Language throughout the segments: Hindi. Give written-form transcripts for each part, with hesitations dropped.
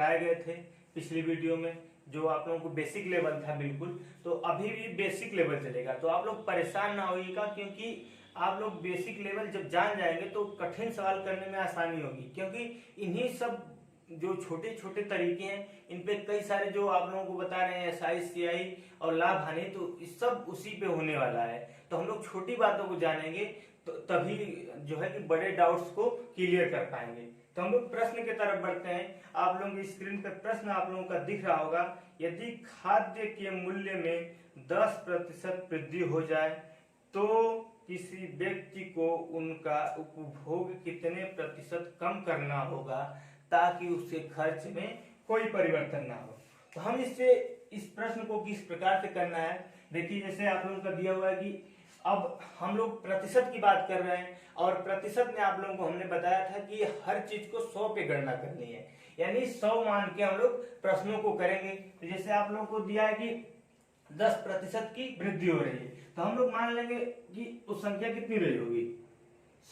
कराए गए थे पिछली वीडियो में, जो आप लोगों को बेसिक लेवल था बिल्कुल, तो अभी भी बेसिक लेवल चलेगा। तो आप लोग परेशान ना होइएगा, क्योंकि आप लोग बेसिक लेवल जब जान जाएंगे तो कठिन सवाल करने में आसानी होगी, क्योंकि इन्हीं सब जो छोटे छोटे तरीके हैं इन पे कई सारे जो आप लोगों को बता रहे हैं SI CI और लाभ हानि, तो इस सब उसी पे होने वाला है। तो हम लोग छोटी बातों को जानेंगे तो तभी जो है कि बड़े डाउट्स को क्लियर कर पाएंगे। तो हम लोग प्रश्न की तरफ बढ़ते हैं। आप लोगों की स्क्रीन पर प्रश्न आप लोगों का दिख रहा होगा, यदि खाद्य के मूल्य में 10% वृद्धि हो जाए तो किसी व्यक्ति को उनका उपभोग कितने प्रतिशत कम करना होगा ताकि उसके खर्च में कोई परिवर्तन ना हो। तो हम इस प्रश्न को किस प्रकार से करना है, देखिए जैसे आप लोगों का दिया हुआ है कि अब हम लोग प्रतिशत की बात कर रहे हैं, और प्रतिशत में आप लोगों को हमने बताया था कि हर चीज को 100 पे गणना करनी है, यानी 100 मान के हम लोग प्रश्नों को करेंगे। तो जैसे आप लोगों को दिया है कि 10% की वृद्धि हो रही है, तो हम लोग मान लेंगे कि उस संख्या कितनी रही होगी,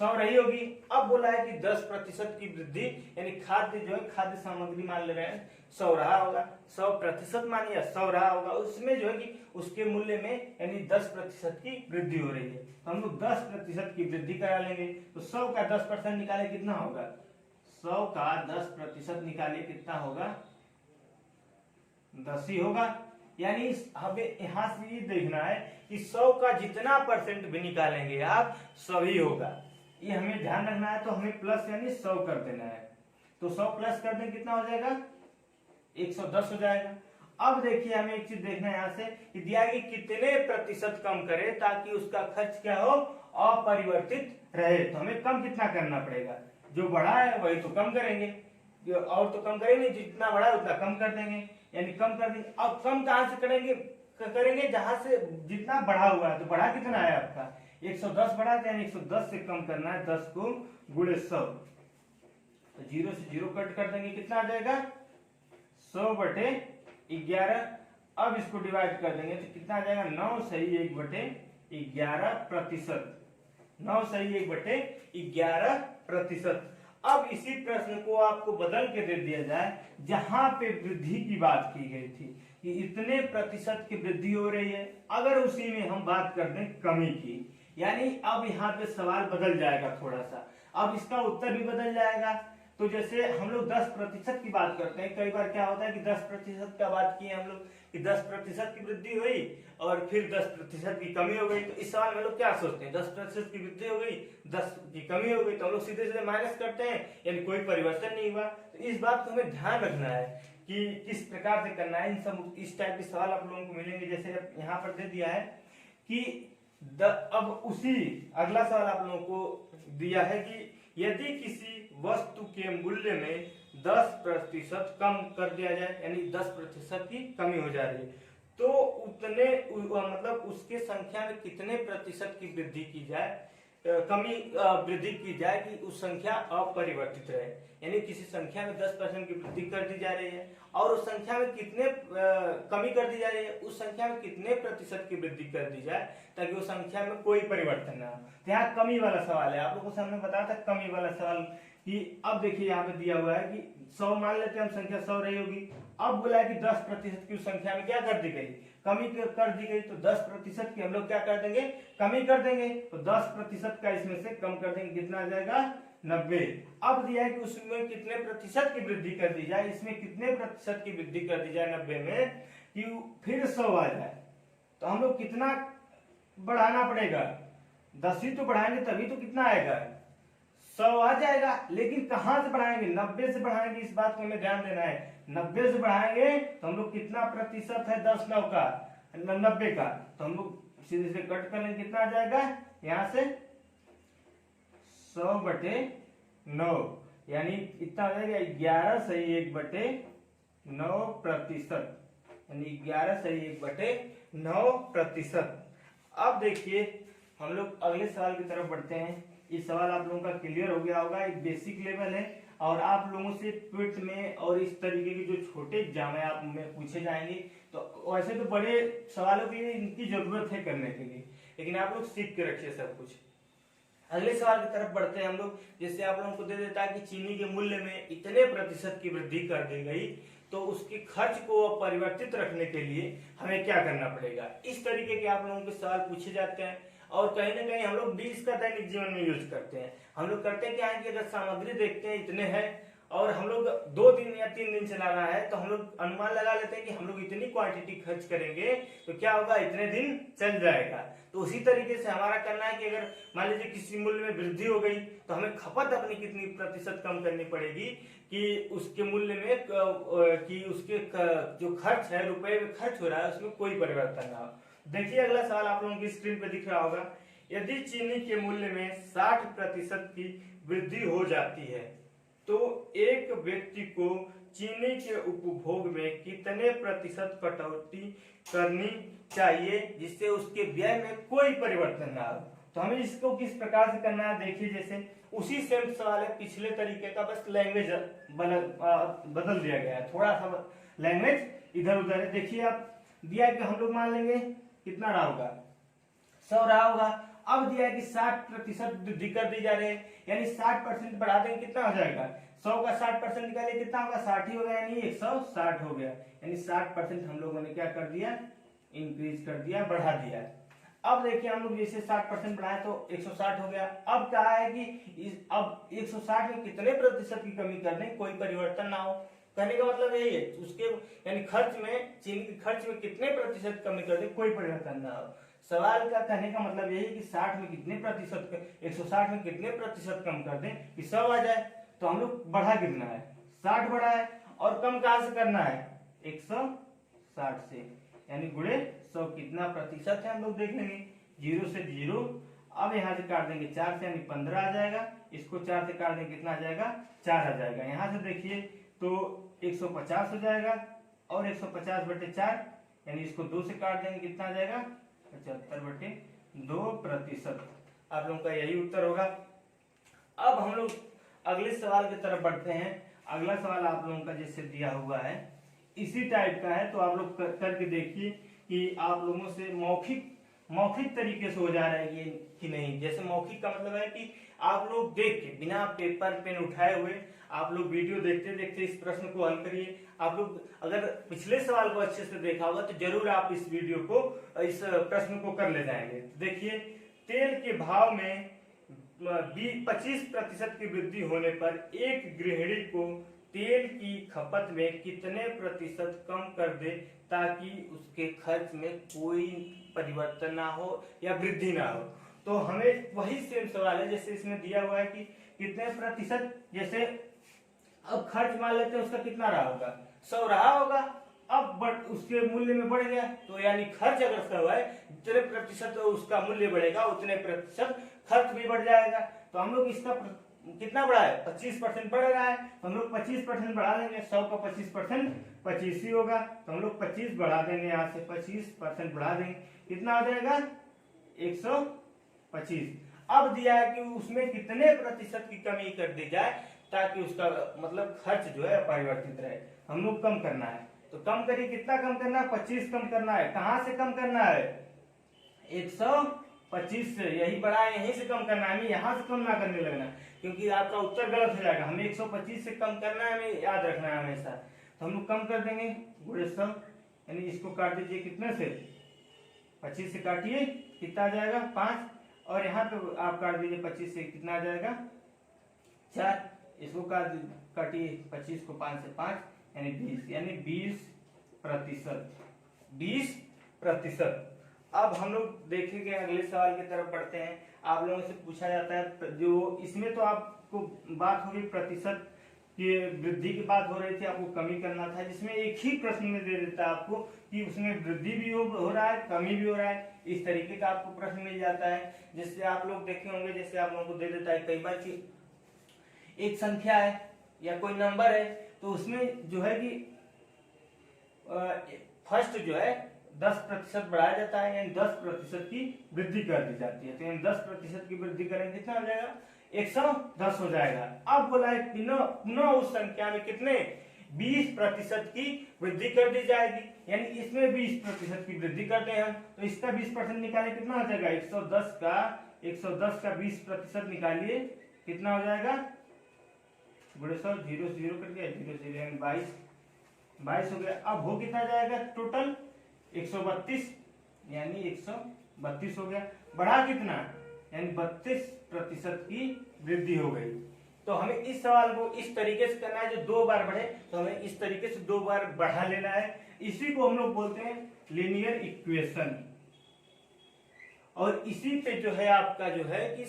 100 रही होगी। अब बोला है कि 10% की वृद्धि, यानी खाद्य जो है खाद्य सामग्री मान ले रहे हैं 100 रहा होगा, 100% मानिए 100 रहा होगा, उसमें जो है कि उसके मूल्य में यानी 10% की वृद्धि हो रही है। तो हम लोग 10% की वृद्धि करा लेंगे। तो 100 का 10% निकाले कितना होगा, 100 का 10% निकाले कितना होगा, 10 ही होगा। यानी हमें यहाँ से ये देखना है कि 100 का जितना परसेंट भी निकालेंगे आप सभी होगा, ये हमें ध्यान रखना है। तो हमें प्लस यानी 100 कर देना है। तो 100 प्लस कर दें कितना हो जाएगा, 110 हो जाएगा। अब देखिए हमें एक चीज देखना है यहाँ से कि दिया है कि कितने प्रतिशत कम करे ताकि उसका खर्च क्या हो, अपरिवर्तित रहे। तो हमें कम कितना करना पड़ेगा, जो बढ़ा है वही तो कम करेंगे, और तो कम करेंगे, जितना बढ़ा है उतना कम कर देंगे, यानी कम कर देंगे। अब कम कहां से करेंगे जहां से जितना बढ़ा हुआ है। तो बढ़ा कितना है आपका 110 बढ़ा, यानी 110 से कम करना है, 10 को गुणे 100। तो 0 से 0 कट कर देंगे, कितना आ जाएगा 100/11। अब इसको डिवाइड कर देंगे तो कितना आ जाएगा 9 सही 1/11%। 9 सही 1/11%। अब इसी प्रश्न को आपको बदल के दे दिया जाए, जहां पे वृद्धि की बात की गई थी कि इतने प्रतिशत की वृद्धि हो रही है, अगर उसी में हम बात कर दें कमी की, यानी अब यहाँ पे सवाल बदल जाएगा थोड़ा सा, अब इसका उत्तर भी बदल जाएगा। तो जैसे हम लोग 10% की बात करते हैं, कई बार क्या होता है कि 10% का बात किए हम लोग कि 10% की वृद्धि हुई और फिर 10% की कमी हो गई। तो इस सवाल में लोग क्या सोचते हैं, 10% की वृद्धि हो गई 10 की कमी हो गई, तो हम लोग सीधे सीधे माइनस करते हैं, यानी कोई परिवर्तन नहीं हुआ। तो इस बात को हमें ध्यान रखना है कि किस प्रकार से करना है। इन सब इस टाइप के सवाल आप लोगों को मिलेंगे। जैसे यहाँ पर दे दिया है कि अब उसी अगला सवाल आप लोगों को दिया है कि यदि किसी वस्तु के मूल्य में 10% कम कर दिया जाए, यानी 10% की कमी हो जा रही है, तो उतने मतलब उसके संख्या में कितने प्रतिशत की वृद्धि की जाए, वृद्धि की जाए कि उस संख्या अपरिवर्तित रहे। यानी किसी संख्या में 10% की वृद्धि कर दी जा रही है और उस संख्या में कितने कमी कर दी जा रही है, उस संख्या में कितने प्रतिशत की वृद्धि कर दी जाए ताकि उस संख्या में कोई परिवर्तन ना हो। तो यहाँ कमी वाला सवाल है, आप लोगों को सामने बताया था कमी वाला सवाल कि अब देखिए यहाँ पे दिया हुआ है कि 100 मान लेते हैं हम, संख्या 100 रही होगी। अब बोला है कि 10% की उस संख्या में क्या कर दी गई, कमी कर दी गई। तो 10% की हम लोग क्या कर देंगे, कमी कर देंगे। तो 10% का इसमें से कम कर देंगे, कितना आ जाएगा 90। अब दिया है कि उसमें कितने प्रतिशत की वृद्धि कर दी जाए, इसमें कितने प्रतिशत की वृद्धि कर दी जाए 90 में कि फिर 100 आ जाए। तो हम लोग कितना बढ़ाना पड़ेगा, 10 ही तो बढ़ाएंगे तभी तो कितना आएगा 100 आ जाएगा। लेकिन कहां से बढ़ाएंगे, 90 से बढ़ाएंगे, इस बात को हमें ध्यान देना है। 90 से बढ़ाएंगे तो हम लोग कितना प्रतिशत है 10 9 का 90 का, तो हम लोग सीधे से कट कर लेंगे, कितना आ जाएगा यहां से 100/9, यानी इतना आ जाएगा 11 सही 1/9%, यानी 11 सही 1/9%। अब देखिए हम लोग अगले सवाल की तरफ बढ़ते हैं। ये सवाल आप लोगों का क्लियर हो गया होगा, एक बेसिक लेवल है और आप लोगों से ट्विट में और इस तरीके के जो छोटे एग्जाम है आप में पूछे जाएंगे। तो वैसे तो बड़े सवालों के लिए इनकी जरूरत है करने के लिए, लेकिन आप लोग सीख के रखिए सब कुछ। अगले सवाल की तरफ बढ़ते हैं हम लोग। जैसे आप लोगों को दे देता है कि चीनी के मूल्य में इतने प्रतिशत की वृद्धि कर दी गई, तो उसके खर्च को परिवर्तित रखने के लिए हमें क्या करना पड़ेगा। इस तरीके के आप लोगों के सवाल पूछे जाते हैं और कहीं ना कहीं हम लोग भी इसका दैनिक जीवन में यूज करते हैं। हम लोग करते क्या है कि अगर सामग्री देखते हैं इतने हैं और हम लोग 2 दिन या 3 दिन चलाना है, तो हम लोग अनुमान लगा लेते हैं कि हम लोग इतनी क्वांटिटी खर्च करेंगे तो क्या होगा, इतने दिन चल जाएगा। तो उसी तरीके से हमारा करना है कि अगर मान लीजिए किसी मूल्य में वृद्धि हो गई तो हमें खपत अपनी कितनी प्रतिशत कम करनी पड़ेगी कि उसके मूल्य में कि उसके जो खर्च है, रुपए में खर्च हो रहा है, उसमें कोई परिवर्तन ना हो। देखिए अगला सवाल आप लोगों की स्क्रीन पे दिख रहा होगा। यदि चीनी के मूल्य में 60% की वृद्धि हो जाती है तो एक व्यक्ति को चीनी के उपभोग में कितने प्रतिशत कटौती करनी चाहिए जिससे उसके व्यय में कोई परिवर्तन ना हो। तो हमें इसको किस प्रकार से करना है, देखिए जैसे उसी सेम सवाल है पिछले तरीके का, बस लैंग्वेज बदल दिया गया है, थोड़ा सा लैंग्वेज इधर उधर है। देखिए आप दिया है कि हम लोग मान लेंगे कितना रहा होगा, 100 रहा होगा। अब दिया है कि 60% वृद्धि कर दी जा रही है, यानी 60% बढ़ा देंगे कितना हो जाएगा, 100 का 60% निकालिए कितना होगा, 60 ही होगा, यानी 160 हो गया। यानी 60% हम लोगों ने क्या कर दिया, इंक्रीज कर दिया, बढ़ा दिया। अब देखिए हम लोग जैसे 60% बढ़ाए तो 160 हो गया। अब क्या है कि अब 160 में कितने प्रतिशत की कमी कर दें कोई परिवर्तन ना हो। कहने का मतलब यही है, उसके यानी खर्च में, चीनी के खर्च में कितने प्रतिशत कमी कर दें कोई परिवर्तन ना हो। सवाल का कहने का मतलब यही कि 60 में कितने प्रतिशत, 160 में कितने प्रतिशत कम कर दें कि 100 आ जाए। तो हम लोग बढ़ा कितना है, 60 बढ़ा है, और कम कहां से करना है, 160 से, यानी गुणे 100 कितना प्रतिशत है हम लोग देख लेंगे, 0 से 0। अब यहाँ से काट देंगे 4 से, यानी 15 आ जाएगा। इसको 4 से काट देंगे कितना आ जाएगा, 4 आ जाएगा। यहाँ से देखिए तो 150 हो जाएगा, और 150/4 यानी इसको 2 से काट देंगे कितना आ जाएगा, 75/2%। आप लोगों का यही उत्तर होगा। अब हम लोग अगले सवाल की तरफ बढ़ते हैं। अगला सवाल आप लोगों का जैसे दिया हुआ है इसी टाइप का है, तो आप लोग करके देखिए कि आप लोगों से मौखिक तरीके से हो जा रहा है ये कि नहीं। जैसे मौखिक का मतलब है कि आप लोग देख के बिना पेपर पेन उठाए हुए आप लोग वीडियो देखते देखते इस प्रश्न को हल करिए। आप लोग अगर पिछले सवाल को अच्छे से देखा होगा तो जरूर आप इस वीडियो को, इस प्रश्न को कर ले जाएंगे। देखिए, तेल के भाव में 25% की वृद्धि होने पर एक गृहिणी को तेल की खपत में कितने प्रतिशत कम कर दे ताकि उसके खर्च में कोई परिवर्तन ना हो या वृद्धि ना हो। तो हमें वही सेम सवाल है जैसे इसमें दिया हुआ है कि कितने प्रतिशत, जैसे अब खर्च मान लेते हैं उसका कितना रहा होगा, 100 रहा होगा। अब उसके मूल्य में बढ़ गया, तो यानी खर्च अगर 100 है, जितने प्रतिशत उसका मूल्य बढ़ेगा उतने प्रतिशत खर्च भी बढ़ जाएगा। तो हम लोग इसका कितना बढ़ा है, 25% बढ़ रहा है, तो हम लोग 25% बढ़ा देंगे। 100 का 25% 25 ही होगा, तो हम लोग 25 बढ़ा देंगे, यहाँ से 25% बढ़ा देंगे, कितना हो जाएगा, 125। अब दिया है कि उसमें कितने प्रतिशत की कमी कर दी जाए ताकि उसका मतलब खर्च जो है परिवर्तित रहे। हम लोग कम करना है, तो कम करिए, कितना कम करना है, 25 कम करना है। कहां से कम करना है, 125 से, यही बड़ा है, यहीं से कम करना है, हमें यहाँ से कम ना करने लगना, क्योंकि आपका उत्तर गलत हो जाएगा। हमें 125 से कम करना है, हमें याद रखना है हमेशा। तो हम लोग कम कर देंगे, गुणे 100, यानी इसको काट दीजिए कितने से, 25 से काटिए, कितना आ जाएगा, 5, और यहाँ पे आप काट दीजिए 25 से, कितना आ जाएगा, 4। इसको काटिए 25 को 5 से 5, यानी 20, यानी 20%। अब हम लोग देखेंगे अगले सवाल की तरफ बढ़ते हैं। आप लोगों से पूछा जाता है, जो इसमें तो आपको बात होगी प्रतिशत की वृद्धि की बात हो रही थी, आपको कमी करना था, जिसमें एक ही प्रश्न में दे देता है आपको कि उसमें वृद्धि भी हो रहा है, कमी भी हो रहा है। इस तरीके का आपको प्रश्न मिल जाता है, जिससे आप लोग देखे होंगे, जैसे आप लोगों को दे देता है कई बार कि एक संख्या है या कोई नंबर है, तो उसमें जो है कि फर्स्ट जो है 10% बढ़ाया जाता है, यानी 10% की वृद्धि कर दी जाती है। तो यानी 10% की वृद्धि करेंगे कितना हो जाएगा, 110 हो जाएगा। अब बोला है पुनः उस संख्या में कितने 20% की वृद्धि कर दी जाएगी, यानी इसमें 20% की वृद्धि करते हैं हम, तो इसका 20% निकाले कितना हो जाएगा, 110 का 110 का 20% निकालिए, कितना हो जाएगा? गुणे 100, 0 0 कट गया, 0 0 यानी 22 हो गया। अब हो कितना जाएगा टोटल? 132, यानी 132 हो गया। बढ़ा कितना? यानी 32% की वृद्धि हो गई। तो हमें इस सवाल को इस तरीके से करना है, जो 2 बार बढ़े तो हमें इस तरीके से 2 बार बढ़ा लेना है। इसी को हम लोग बोलते हैं लीनियर इक्वेशन। और इसी पे जो है आपका जो है कि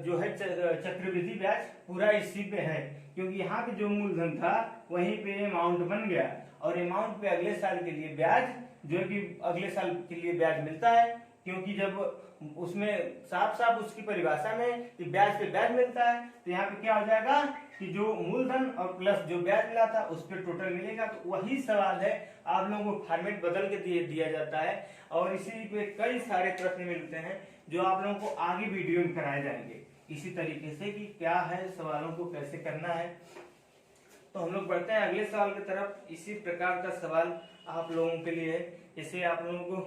जो है चक्रवृद्धि ब्याज पूरा इसी पे है, क्योंकि यहाँ पे जो मूलधन था वहीं पे अमाउंट बन गया, और अमाउंट पे अगले साल के लिए ब्याज जो है कि अगले साल के लिए ब्याज मिलता है, क्योंकि जब उसमें साफ साफ उसकी परिभाषा में कि ब्याज पे ब्याज मिलता है, तो यहाँ पे क्या हो जाएगा कि जो मूलधन और प्लस जो ब्याज मिला था उस पर टोटल मिलेगा। तो वही सवाल है, आप लोगों को फॉर्मेट बदल के दिया जाता है, और इसी पे कई सारे प्रश्न मिलते हैं जो आप लोगों को आगे वीडियो में कराए जाएंगे इसी तरीके से कि क्या है, सवालों को कैसे करना है। तो हम लोग बढ़ते हैं अगले सवाल की तरफ। इसी प्रकार का सवाल आप लोगों के लिए है। जैसे आप लोगों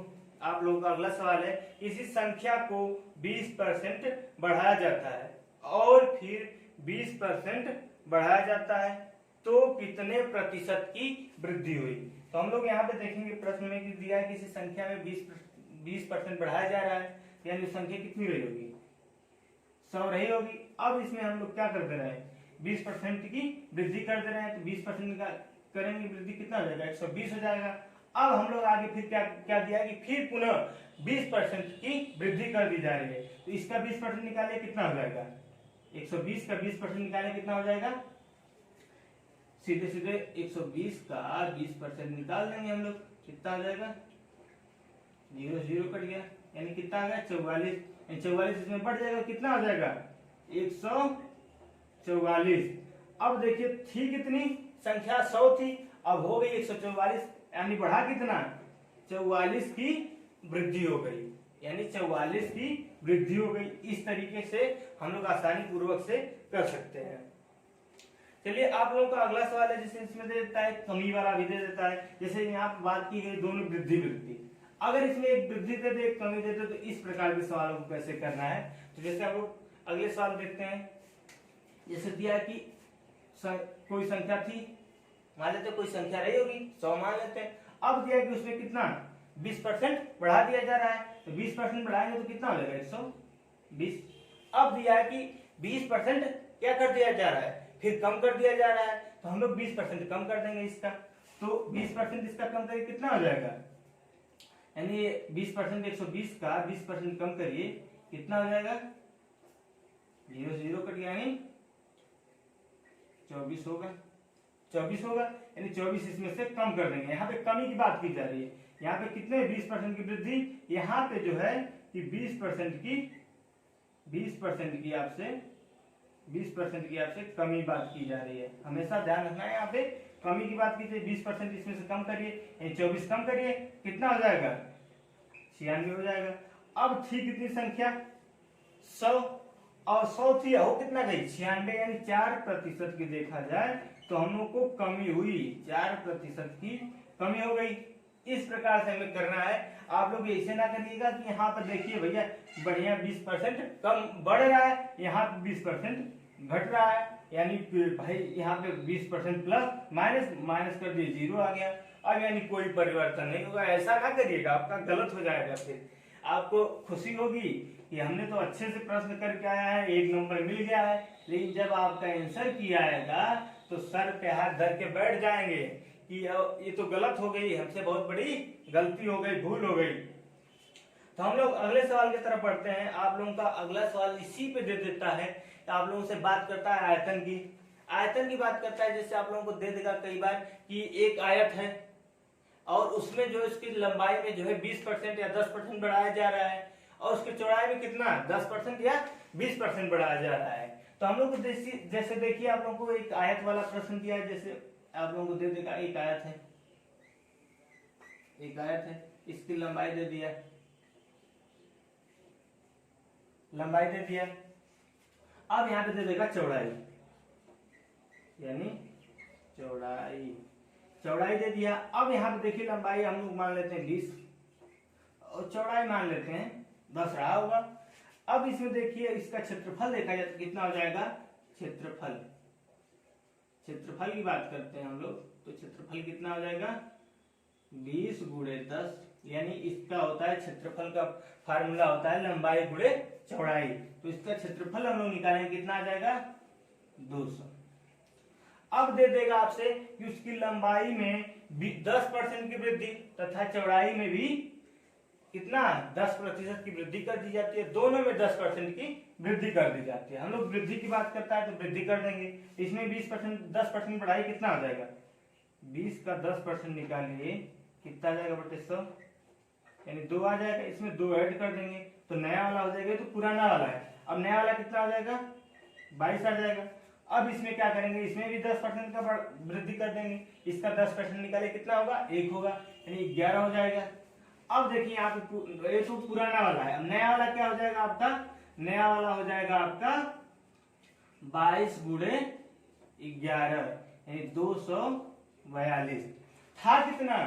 का अगला सवाल है, किसी संख्या को 20% बढ़ाया जाता है और फिर 20% बढ़ाया जाता है तो कितने प्रतिशत की वृद्धि हुई? तो हम लोग यहाँ पे देखेंगे प्रश्न में कि दिया है किसी संख्या में 20% बढ़ाया जा रहा है, यानी संख्या कितनी रही होगी? 100 रही होगी। अब इसमें हम लोग क्या कर दे रहे हैं? 20% की वृद्धि कर दे रहे हैं, तो 20% का करेंगे वृद्धि, कितना हो जाएगा? 120 हो जाएगा। अब हम लोग आगे फिर क्या दिया है कि फिर पुनः 20% की वृद्धि कर दी जा रही है, तो इसका 20% निकालिए, कितना हो जाएगा? 120 का 20% निकालें, कितना हो जाएगा? सीधे सीधे 120 का 20% निकाल देंगे हम लोग, कितना हो जाएगा? 0 0 कट गया, यानी कितना आ गया? 44। 44 इसमें बढ़ जाएगा, कितना हो जाएगा? 144। अब देखिए थी कितनी संख्या? 100 थी, अब हो गई 144, यानी बढ़ा कितना? 44 की वृद्धि हो गई, यानी 44 की वृद्धि हो गई। इस तरीके से हम लोग आसानी पूर्वक से कर सकते हैं। चलिए आप लोगों का अगला सवाल है, जिसे इसमें दे देता है कमी वाला भी दे देता है। जैसे यहाँ पर बात की गई दोनों वृद्धि, अगर इसमें एक वृद्धि दे दे एक कमी दे दे, तो इस प्रकार के सवालों को कैसे करना है? तो जैसे हम लोग अगले सवाल देखते हैं। जैसे दिया कि कोई संख्या थी, मान लेते कोई संख्या रही होगी 100 मान लेते हैं। अब दिया कि उसमें कितना 20% बढ़ा दिया जा रहा है, तो 20% बढ़ाएंगे तो कितना हो जाएगा? 120। अब दिया है कि 20% क्या कर दिया जा रहा है? फिर कम कर दिया जा रहा है, तो हम लोग 20% कम कर देंगे इसका, तो 20% इसका कम करिए, कितना हो जाएगा? यानी 20% 120 का 20% कम करिए, कितना हो जाएगा? 0 0 कट गया, यानी 24 होगा। 24 होगा, यानी 24 इसमें से कम कर देंगे। यहाँ पे कमी की बात की जा रही है। यहाँ पे कितने 20% की वृद्धि, यहाँ पे जो है कि 20% की आपसे कमी बात की जा रही है। हमेशा ध्यान रखना है, यहाँ पे कमी की बात कीजिए। 20% इसमें से कम करिए, यानी 24 कम करिए, कितना हो जाएगा? 96 हो जाएगा। अब थी कितनी संख्या? 100, और 100 थी, हो कितना गई? 96, यानी 4% की देखा जाए तो हम लोग को कमी हुई, 4% की कमी हो गई। इस प्रकार से हमें करना है। आप लोग ऐसे ना करिएगा कि यहाँ पर देखिए भैया बढ़िया 20% कम बढ़ रहा है, यहाँ पे 20% घट रहा है, यानी भाई यहाँ पे 20% प्लस माइनस कर दिए, 0 आ गया। अब यानी कोई परिवर्तन नहीं होगा। ऐसा ना करिएगा, आपका गलत हो जाएगा। फिर आपको खुशी होगी कि हमने तो अच्छे से प्रश्न करके आया है, 1 नंबर मिल गया है, लेकिन जब आपका आंसर किया आएगा तो सर पे हाथ धर के बैठ जाएंगे कि ये तो गलत हो गई, हमसे बहुत बड़ी गलती हो गई, भूल हो गई। तो हम लोग अगले सवाल की तरफ बढ़ते हैं। आप लोगों का अगला सवाल इसी पे दे देता है, आप लोगों से बात करता है आयतन की बात करता है। जैसे आप लोगों को दे देगा कई बार कि एक आयत है और उसमें जो इसकी लंबाई में जो है 20% या 10% बढ़ाया जा रहा है, और उसकी चौड़ाई में कितना 10% या 20% बढ़ाया जा रहा है। तो हम लोग को जैसे देखिए आप लोगों को एक आयत वाला प्रश्न दिया है। जैसे आप लोगों को दे देगा एक आयत है, इसकी लंबाई दे दिया, अब यहाँ पे दे देगा चौड़ाई, यानी चौड़ाई दे दिया। अब यहाँ पे देखिए लंबाई हम लोग मान लेते हैं 20 और चौड़ाई मान लेते हैं 10 रहा होगा। अब इसमें देखिए इसका क्षेत्रफल देखा जाए तो कितना हो जाएगा, क्षेत्रफल की बात करते हैं हम लोग, तो क्षेत्रफल कितना हो जाएगा 20 गुणे 10, यानी इसका होता है क्षेत्रफल का फार्मूला होता है लंबाई गुणे चौड़ाई, तो इसका क्षेत्रफल हम लोग निकालेंगे कितना आ जाएगा 200। अब दे देगा आपसे कि उसकी लंबाई में 10% की वृद्धि तथा चौड़ाई में भी कितना 10% की वृद्धि कर दी जाती है, दोनों में 10% की वृद्धि कर दी जाती है। हम लोग वृद्धि की बात करता है तो वृद्धि कर देंगे, इसमें 10% बढ़ाई कितना हो जाएगा, 20 का 10% निकालिए कितना आ जाएगा बटे 100, यानी 2 आ जाएगा, इसमें 2 ऐड कर देंगे तो नया वाला हो जाएगा, तो पुराना वाला है, अब नया वाला कितना हो जाएगा 22 आ जाएगा। अब इसमें क्या करेंगे, इसमें भी 10% का वृद्धि कर देंगे, इसका 10% निकाले कितना होगा 1 होगा, यानी 11 हो जाएगा। अब देखिए यहाँ पे ये तो पुराना वाला है, अब नया वाला क्या हो जाएगा आपका, नया वाला हो जाएगा आपका 22 गुणे 11 यानी 242, था कितना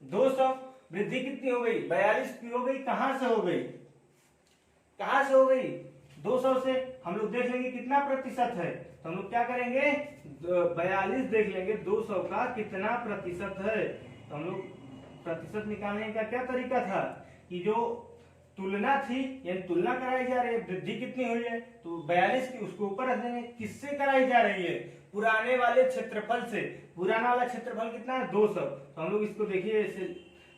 200, वृद्धि कितनी हो गई 42 की हो गई, कहां से हो गई, 200 से। हम लोग देख लेंगे कितना प्रतिशत है, तो हम लोग क्या करेंगे 42 देख लेंगे 200 का कितना प्रतिशत है, तो हम लोग प्रतिशत निकालने का क्या तरीका था कि जो तुलना थी यानी तुलना कराई जा रही है, वृद्धि कितनी हुई है तो 42 की, उसको ऊपर रख देंगे, किससे कराई जा रही है पुराने वाले क्षेत्रफल से, पुराना वाला क्षेत्रफल कितना है 200, तो हम लोग इसको देखिए ऐसे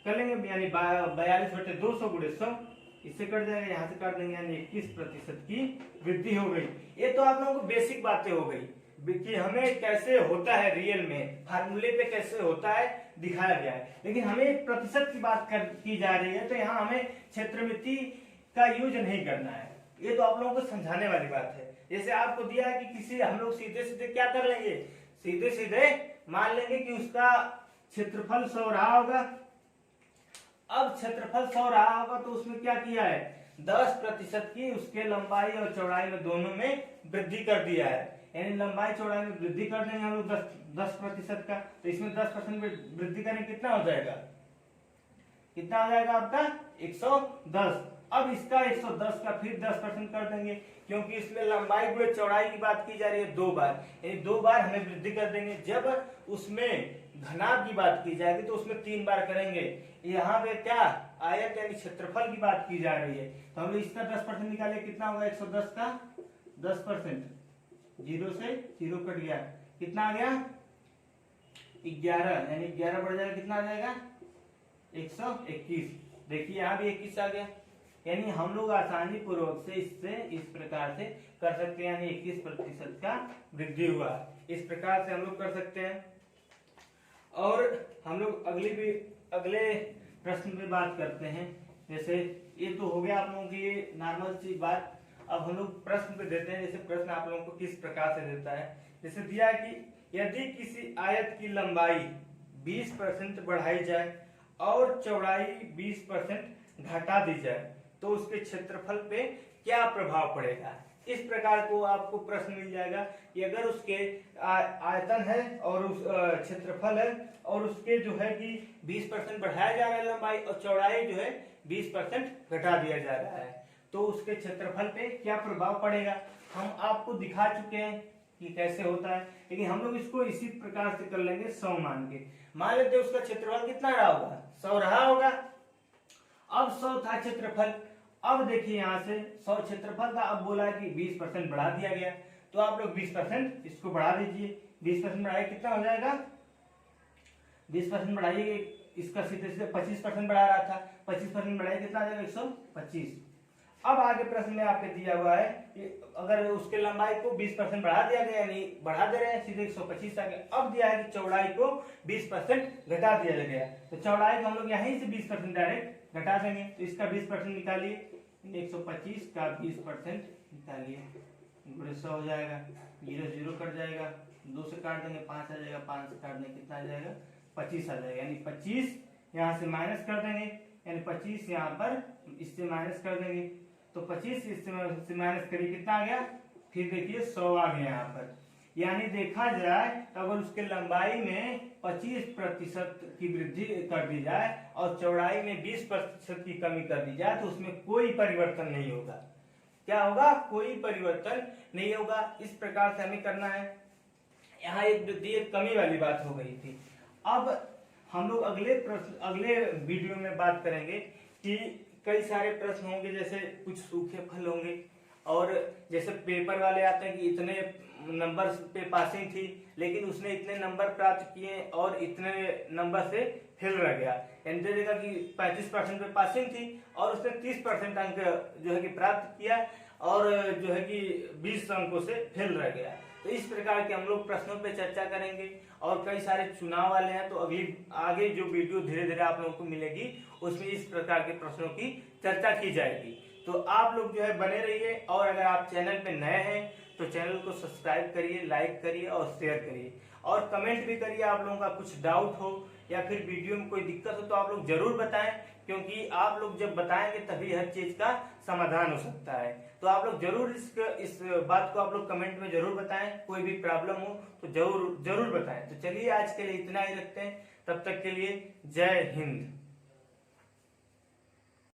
कर लेंगे, यानी 42 बटे 200 गुणे 100, इससे कट जाएगा, यहाँ से काट देंगे, यानी 21% की वृद्धि हो गई। ये तो आप लोगों को बेसिक बातें हो गई कि हमें कैसे होता है रियल में, फार्मूले पे कैसे होता है दिखाया गया है, लेकिन हमें एक प्रतिशत की बात की जा रही है, तो यहाँ हमें क्षेत्रमिति का यूज नहीं करना है, ये तो आप लोगों को समझाने वाली बात है। जैसे आपको दिया है कि किसी, हम लोग सीधे सीधे क्या कर लेंगे, सीधे सीधे मान लेंगे कि उसका क्षेत्रफल 100 रहा होगा। अब क्षेत्रफल 100 रहा होगा तो उसमें क्या किया है 10% की उसके लंबाई और चौड़ाई में दोनों में वृद्धि कर दिया है, यानी लंबाई चौड़ाई में वृद्धि कर देंगे हम लोग 10% का, तो इसमें 10% वृद्धि करें कितना हो जाएगा, कितना हो जाएगा आपका 110। अब इसका 110 का फिर 10% कर देंगे, क्योंकि इसमें लंबाई गुणे चौड़ाई की बात की जा रही है 2 बार, यानी 2 बार हमें वृद्धि कर देंगे। जब उसमें घनाभ की बात की जाएगी तो उसमें 3 बार करेंगे। यहाँ पे क्या आयत यानी क्षेत्रफल की बात की जा रही है, तो हम इसका 10% निकाले कितना होगा 110 का 10%, 0 से 0 कट गया, कितना आ गया 11, यानी 11 बढ़ जाएगा कितना आ जाएगा 121। देखिए यहाँ भी 21 आ गया, यानी हम लोग आसानी पूर्वक से इससे इस प्रकार से कर सकते हैं, यानी 21% का वृद्धि हुआ, इस प्रकार से हम लोग कर सकते हैं। और हम लोग अगले प्रश्न पे बात करते हैं। जैसे ये तो हो गया आप लोगों की ये नॉर्मल सी बात, अब हम लोग प्रश्न पे देते हैं। जैसे प्रश्न आप लोगों को किस प्रकार से देता है, जैसे दिया है कि यदि किसी आयत की लंबाई 20% बढ़ाई जाए और चौड़ाई 20% घटा दी जाए तो उसके क्षेत्रफल पे क्या प्रभाव पड़ेगा। इस प्रकार को आपको प्रश्न मिल जाएगा कि अगर उसके आयतन है और उस क्षेत्रफल है और उसके जो है कि 20% बढ़ाया जा रहा है लंबाई और चौड़ाई जो है 20% घटा दिया जा रहा है, तो उसके क्षेत्रफल पे क्या प्रभाव पड़ेगा। हम आपको दिखा चुके हैं कि कैसे होता है, लेकिन हम लोग इसको इसी प्रकार से कर लेंगे 100 मान लेते हैं उसका क्षेत्रफल कितना रहा होगा 100 रहा होगा। अब 100 था क्षेत्रफल, अब देखिए यहाँ से 100 क्षेत्रफल था, अब बोला है कि 20% बढ़ा दिया गया, तो आप लोग 20% इसको बढ़ा दीजिए, 20% बढ़ाइए कितना हो जाएगा 20% बढ़ाइए, इसका सीधे सीधे 25% बढ़ा रहा था, 25% बढ़ाइए कितना आ जाएगा 125। अब आगे प्रश्न में आपके दिया हुआ है कि अगर उसके लंबाई को 20% बढ़ा दिया गया, यानी बढ़ा दे रहे हैं सीधे 125 आ गया। अब दिया है कि चौड़ाई को 20% घटा दिया गया, तो चौड़ाई को हम लोग यहीं से 20% डायरेक्ट घटा देंगे, तो इसका 20% निकालिए, 125 का 20% निकालिए, गुणे 100 हो जाएगा, 0 0 कट जाएगा, 2 से काट देंगे 5 आ जाएगा, 5 से काट देंगे कितना आ जाएगा 25 आ जाएगा, यानी 25 यहाँ से माइनस कर देंगे, यानी 25 यहाँ पर इससे माइनस कर देंगे, तो 25 इससे माइनस करिए कितना आ गया, फिर देखिए 100 आ गया यहाँ पर। यानी देखा जाए तो अगर उसके लंबाई में 25% की वृद्धि कर दी जाए और चौड़ाई में 20% की कमी कर दी जाए तो उसमें कोई परिवर्तन नहीं होगा। क्या होगा, कोई परिवर्तन नहीं होगा। इस प्रकार से हमें करना है। यहाँ एक वृद्धि एक कमी वाली बात हो गई थी। अब हम लोग अगले वीडियो में बात करेंगे कि कई सारे प्रश्न होंगे, जैसे कुछ सूखे फल होंगे, और जैसे पेपर वाले आते हैं कि इतने नंबर पे पासिंग थी, लेकिन उसने इतने नंबर प्राप्त किए और इतने नंबर से फेल रह गया। यानी देखा कि 35% पे पासिंग थी और उसने 30% अंक जो है कि प्राप्त किया, और जो है कि 20 अंकों से फेल रह गया। तो इस प्रकार के हम लोग प्रश्नों पे चर्चा करेंगे, और कई सारे चुनाव वाले हैं, तो अगली आगे जो वीडियो धीरे धीरे आप लोगों को मिलेगी उसमें इस प्रकार के प्रश्नों की चर्चा की जाएगी। तो आप लोग जो है बने रहिए, और अगर आप चैनल पे नए हैं तो चैनल को सब्सक्राइब करिए, लाइक करिए और शेयर करिए, और कमेंट भी करिए। आप लोगों का कुछ डाउट हो या फिर वीडियो में कोई दिक्कत हो तो आप लोग जरूर बताएं, क्योंकि आप लोग जब बताएंगे तभी हर चीज का समाधान हो सकता है। तो आप लोग जरूर इस बात को आप लोग कमेंट में जरूर बताएं, कोई भी प्रॉब्लम हो तो जरूर बताएं। तो चलिए आज के लिए इतना ही रखते हैं, तब तक के लिए जय हिंद।